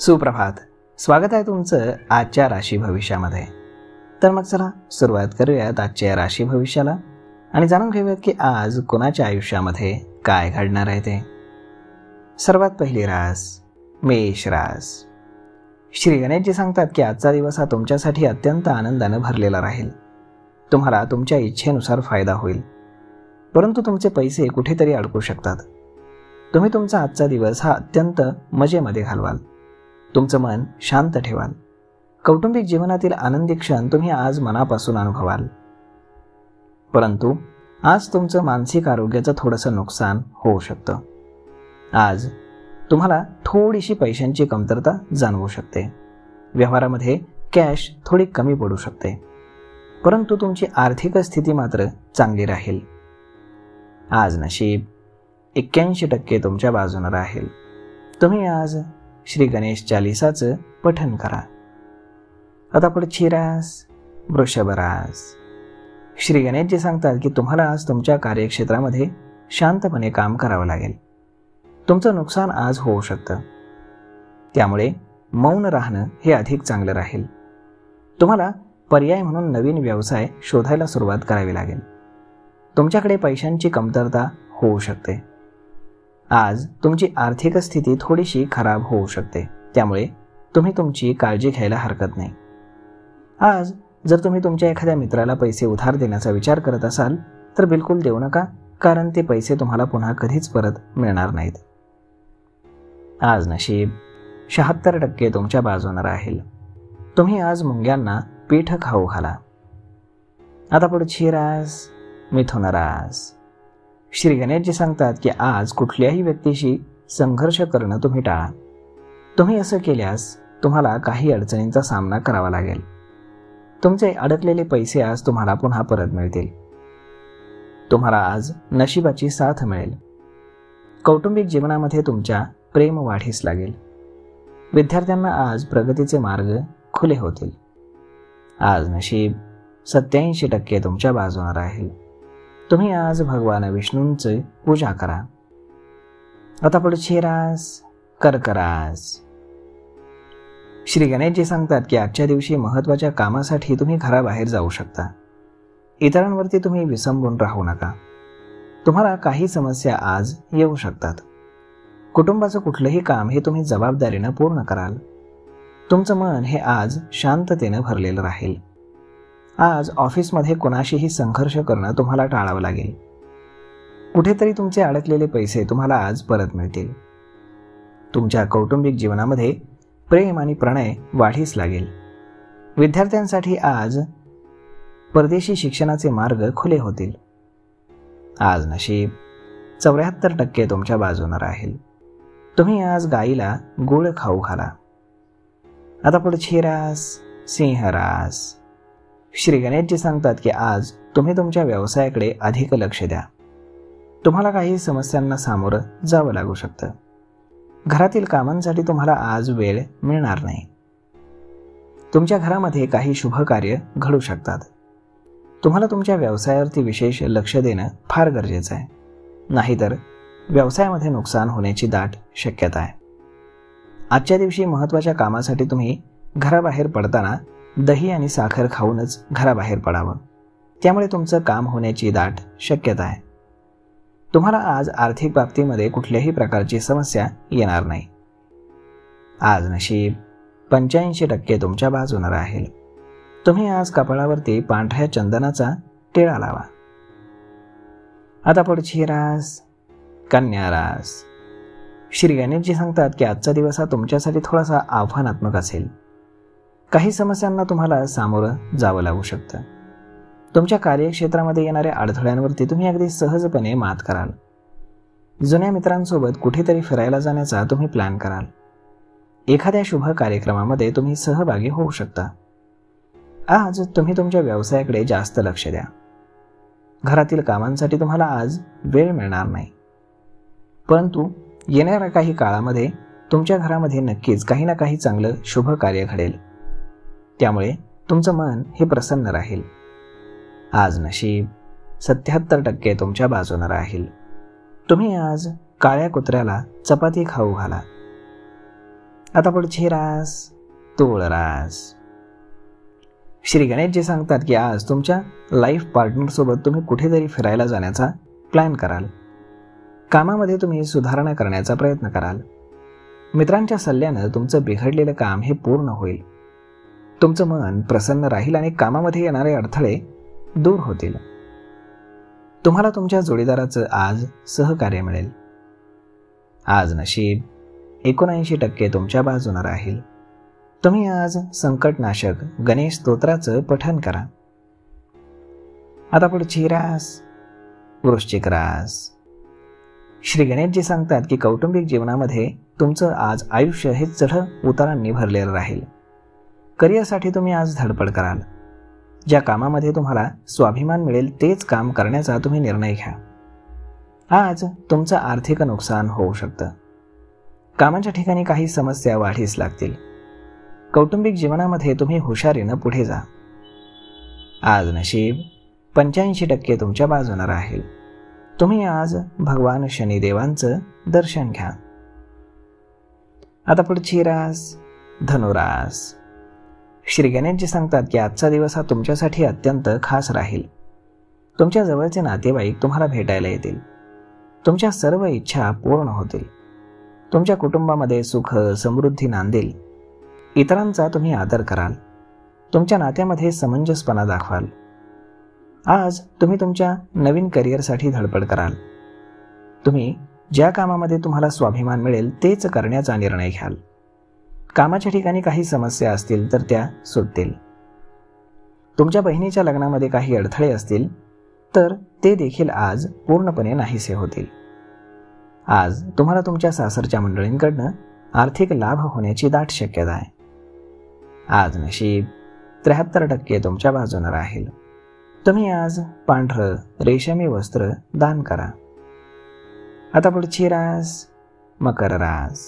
सुप्रभात. स्वागत आहे तुमचं आजच्या राशी भविष्यामध्ये. तर मग चला सुरुवात करूयात आजच्या राशी भविष्याला आणि जाणून घेऊयात की आज कोणाच्या आयुष्यामध्ये काय घडणार आहे ते. सर्वात पहिली रास मेष रास. श्री गणेशजी सांगतात की आजचा दिवस हा तुमच्यासाठी अत्यंत आनंदानं भरलेला राहील. तुम्हाला तुमच्या इच्छेनुसार फायदा होईल, परंतु तुमचे पैसे कुठेतरी अडकू शकतात. तुम्ही तुमचा आजचा दिवस हा अत्यंत मजेमध्ये घालवाल. तुमचं मन शांत ठेवाल. कौटुंबिक जीवनातील आनंदी क्षण तुम्ही आज मनापासून अनुभवाल. परंतु आज तुमचं मानसिक आरोग्याचं थोडंसं नुकसान होऊ शकतं. आज तुम्हाला थोडीशी पैशांची कमतरता जाणवू शकते. व्यवहारामध्ये कॅश थोडी कमी पडू शकते, परंतु तुमची आर्थिक स्थिती मात्र चांगली राहील. आज नशीब 81% तुमच्या बाजूने राहील. तुम्ही आज श्री गणेश चालीसाचं पठण करा. आता पुढची रास वृषभ रास. श्री गणेशजी सांगतात की तुम्हाला आज तुमच्या कार्यक्षेत्रामध्ये शांतपणे काम करावं लागेल. तुमचं नुकसान आज होऊ शकतं, त्यामुळे मौन राहणं हे अधिक चांगलं राहील. तुम्हाला पर्याय म्हणून नवीन व्यवसाय शोधायला सुरुवात करावी लागेल. तुमच्याकडे पैशांची कमतरता होऊ शकते. आज तुमची आर्थिक स्थिती थोडीशी खराब होऊ शकते, त्यामुळे तुम्ही तुमची काळजी घ्यायला हरकत नाही. आज जर तुम्ही तुमच्या एखाद्या मित्राला पैसे उधार देण्याचा विचार करत असाल तर बिलकुल देऊ नका, कारण ते पैसे तुम्हाला पुन्हा कधीच परत मिळणार नाहीत. आज नशीब 76% तुमच्या बाजूने राहील. तुम्ही आज मुंग्यांना पीठ खाऊ घाला. आता पुढची रास मिथुन रास. श्री गणेशजी सांगतात की आज कुठल्याही व्यक्तीशी संघर्ष करणं तुम्ही टाळा. तुम्ही असं केल्यास तुम्हाला काही अडचणींचा सामना करावा लागेल. तुमचे अडकलेले पैसे आज तुम्हाला पुन्हा परत मिळतील. तुम्हाला आज नशिबाची साथ मिळेल. कौटुंबिक जीवनामध्ये तुमच्या प्रेम वाढीस लागेल. विद्यार्थ्यांना आज प्रगतीचे मार्ग खुले होतील. आज नशीब 87% तुमच्या बाजूने राहील. तुम्ही आज भगवान विष्णूंची पूजा करा. आता पुढची रास कर्क रास. श्री गणेशजी सांगतात की आजच्या दिवशी महत्त्वाच्या कामासाठी तुम्ही घराबाहेर जाऊ शकता. इतरांवरती तुम्ही विसंबून राहू नका. तुम्हाला काही समस्या आज येऊ शकतात. कुटुंबाचं कुठलंही काम हे तुम्ही जबाबदारीनं पूर्ण कराल. तुमचं मन हे आज शांततेनं भरलेलं राहील. आज ऑफिसमध्ये कोणाशीही संघर्ष करणं तुम्हाला टाळावं लागेल. कुठेतरी तुमचे अडकलेले पैसे तुम्हाला आज परत मिळतील. तुमच्या कौटुंबिक जीवनामध्ये प्रेम आणि प्रणय वाढीस लागेल. विद्यार्थ्यांसाठी आज परदेशी शिक्षणाचे मार्ग खुले होतील. आज नशीब 74% तुमच्या बाजूने राहील. तुम्ही आज गाईला गुळ खाऊ घाला. आता पुढची रास सिंह रास. श्री गणेशजी सांगतात की आज तुम्ही तुमच्या व्यवसायाकडे अधिक लक्ष द्या. तुम्हाला काही समस्यांना सामोरं जावं लागू शकतं. घरातील कामांसाठी तुम्हाला आज वेळ मिळणार नाही. तुमच्या घरामध्ये काही शुभ कार्य घडू शकतात. तुम्हाला तुमच्या व्यवसायावरती विशेष लक्ष देणं फार गरजेचं आहे, नाहीतर व्यवसायामध्ये नुकसान होण्याची दाट शक्यता आहे. आजच्या दिवशी महत्त्वाच्या कामासाठी तुम्ही घराबाहेर पडताना दही आणि साखर खाऊनच घराबाहेर पडावं. त्यामुळे तुमचं काम होण्याची दाट शक्यता आहे. तुम्हाला आज आर्थिक बाबतीमध्ये कुठल्याही प्रकारची समस्या येणार नाही. आज नशीब 85% तुमच्या बाजूने राहील. तुम्ही आज कपाळावरती पांढऱ्या चंदनाचा टिळा लावा. आता पुढची रास कन्या रास. श्री गणेशजी सांगतात की आजचा दिवस हा तुमच्यासाठी थोडासा आव्हानात्मक असेल. काही समस्यांना तुम्हाला सामोरं जावं लागू शकतं. तुमच्या कार्यक्षेत्रामध्ये येणाऱ्या अडथळ्यांवरती तुम्ही अगदी सहजपणे मात कराल. जुन्या मित्रांसोबत कुठेतरी फिरायला जाण्याचा तुम्ही प्लॅन कराल. एखाद्या शुभ कार्यक्रमामध्ये तुम्ही सहभागी होऊ शकता. आज तुम्ही तुमच्या व्यवसायाकडे जास्त लक्ष द्या. घरातील कामांसाठी तुम्हाला आज वेळ मिळणार नाही, परंतु येणाऱ्या काही काळामध्ये तुमच्या घरामध्ये नक्कीच काही ना काही चांगलं शुभ कार्य घडेल. त्यामुळे तुमचं मन हे प्रसन्न राहील. आज नशीब 77% तुमच्या बाजूने राहील. तुम्ही आज काळ्या कुत्र्याला चपाती खाऊ घाला. आता पुढची रास तूळ रास. श्री गणेशजी सांगतात की आज तुमच्या लाईफ पार्टनर सोबत तुम्ही कुठेतरी फिरायला जाण्याचा प्लॅन कराल. कामामध्ये तुम्ही सुधारणा करण्याचा प्रयत्न कराल. मित्रांच्या सल्ल्यानं तुमचं बिघडलेलं काम हे पूर्ण होईल. तुमचं मन प्रसन्न राहील आणि कामामध्ये येणारे अडथळे दूर होतील. तुम्हाला तुमच्या जोडीदाराचं आज सहकार्य मिळेल. आज नशीब 79% तुमच्या बाजूने राहील. तुम्ही आज संकटनाशक गणेश स्तोत्राचं पठण करा. आता पुढची रास वृश्चिक रास. श्री गणेशजी सांगतात की कौटुंबिक जीवनामध्ये तुमचं आज आयुष्य हे चढ उतारांनी भरलेलं राहील. करिअरसाठी तुम्ही आज धडपड कराल. ज्या कामामध्ये तुम्हाला स्वाभिमान मिळेल तेच काम करण्याचा तुम्ही निर्णय घ्या. आज तुमचं आर्थिक नुकसान होऊ शकतं. कामाच्या ठिकाणी काही समस्या वाढीस लागतील. कौटुंबिक जीवनामध्ये तुम्ही हुशारीनं पुढे जा. आज नशीब 85% तुमच्या बाजूने राहील. तुम्ही आज भगवान शनिदेवांचं दर्शन घ्या. आता पुढची रास धनुरास. श्री गणेशजी सांगतात की आजचा दिवस हा तुमच्यासाठी अत्यंत खास राहील. तुमच्या जवळचे नातेवाईक तुम्हाला भेटायला येतील. तुमच्या सर्व इच्छा पूर्ण होतील. तुमच्या कुटुंबामध्ये सुख समृद्धी नांदेल. इतरांचा तुम्ही आदर कराल. तुमच्या नात्यामध्ये समंजसपणा दाखवाल. आज तुम्ही तुमच्या नवीन करिअरसाठी धडपड कराल. तुम्ही ज्या कामामध्ये तुम्हाला स्वाभिमान मिळेल तेच करण्याचा निर्णय घ्याल. कामाच्या ठिकाणी काही समस्या असतील तर त्या सुटतील. तुमच्या बहिणीच्या लग्नामध्ये काही अडथळे असतील तर ते देखील आज पूर्णपणे नाहीसे होतील. आज तुम्हाला तुमच्या सासरच्या मंडळींकडनं आर्थिक लाभ होण्याची दाट शक्यता आहे. आज नशीब 73% तुमच्या बाजूने राहील. तुम्ही आज पांढरं रेशमी वस्त्र दान करा. आता पुढची रास मकर रास.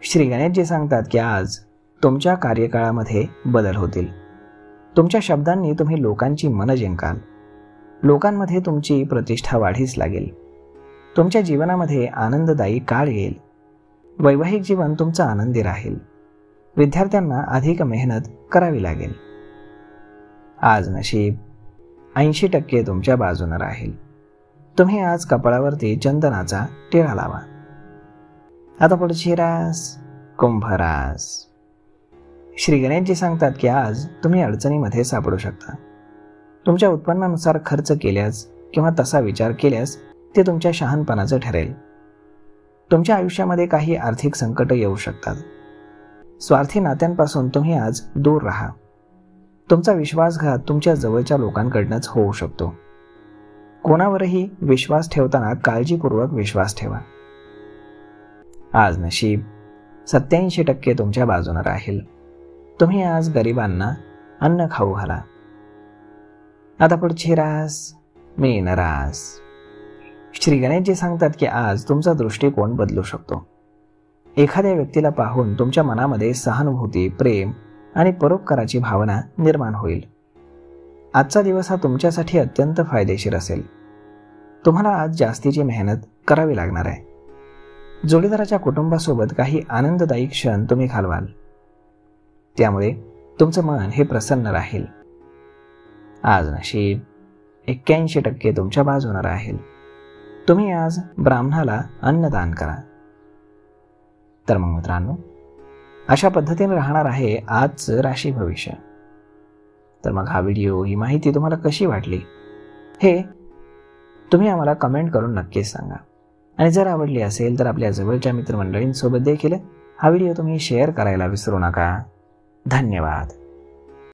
श्री गणेशजी सांगतात की आज तुमच्या कार्यकाळामध्ये बदल होतील. तुमच्या शब्दांनी तुम्ही लोकांची मनं जिंकाल. लोकांमध्ये तुमची प्रतिष्ठा वाढीस लागेल. तुमच्या जीवनामध्ये आनंददायी काळ येईल. वैवाहिक जीवन तुमचं आनंदी राहील. विद्यार्थ्यांना अधिक मेहनत करावी लागेल. आज नशीब 80% तुमच्या बाजूने राहील. तुम्ही आज कपाळावरती चंदनाचा टिळा लावा. आता पुढची रास कुंभ रास. श्री गणेशजी सांगतात की आज तुम्ही अडचणीमध्ये सापडू शकता. तुमच्या उत्पन्नानुसार खर्च केल्यास किंवा तसा विचार केल्यास ते तुमच्या शहाणपणाचं ठरेल. तुमच्या आयुष्यामध्ये काही आर्थिक संकट येऊ शकतात. स्वार्थी नात्यांपासून तुम्ही आज दूर राहा. तुमचा विश्वासघात तुमच्या जवळच्या लोकांकडूनच होऊ शकतो. कोणावरही विश्वास ठेवताना काळजीपूर्वक विश्वास ठेवा. आज नशीब 87% तुमच्या बाजूने राहील. तुम्ही आज गरिबांना अन्न खाऊ घाला. आता पुढची रास मीन रास. श्री गणेशजी सांगतात की आज तुमचा दृष्टिकोन बदलू शकतो. एखाद्या व्यक्तीला पाहून तुमच्या मनामध्ये सहानुभूती प्रेम आणि परोपकाराची भावना निर्माण होईल. आजचा दिवस हा तुमच्यासाठी अत्यंत फायदेशीर असेल. तुम्हाला आज जास्तीची मेहनत करावी लागणार आहे. जोडीदाराच्या कुटुंबासोबत काही आनंददायी क्षण तुम्ही घालवाल. त्यामुळे तुमचं मन हे प्रसन्न राहील. आज नशीब 81% तुमच्या बाजूने राहील. तुम्ही आज ब्राह्मणाला अन्नदान करा. तर मग मित्रांनो, अशा पद्धतीने राहणार आहे आजचं राशी भविष्य. तर मग हा व्हिडिओ ही माहिती तुम्हाला कशी वाटली हे तुम्ही आम्हाला कमेंट करून नक्कीच सांगा. आणि जर आवडली असेल तर आपल्या जवळच्या मित्रमंडळींसोबत देखील हा व्हिडिओ तुम्ही शेअर करायला विसरू नका. धन्यवाद.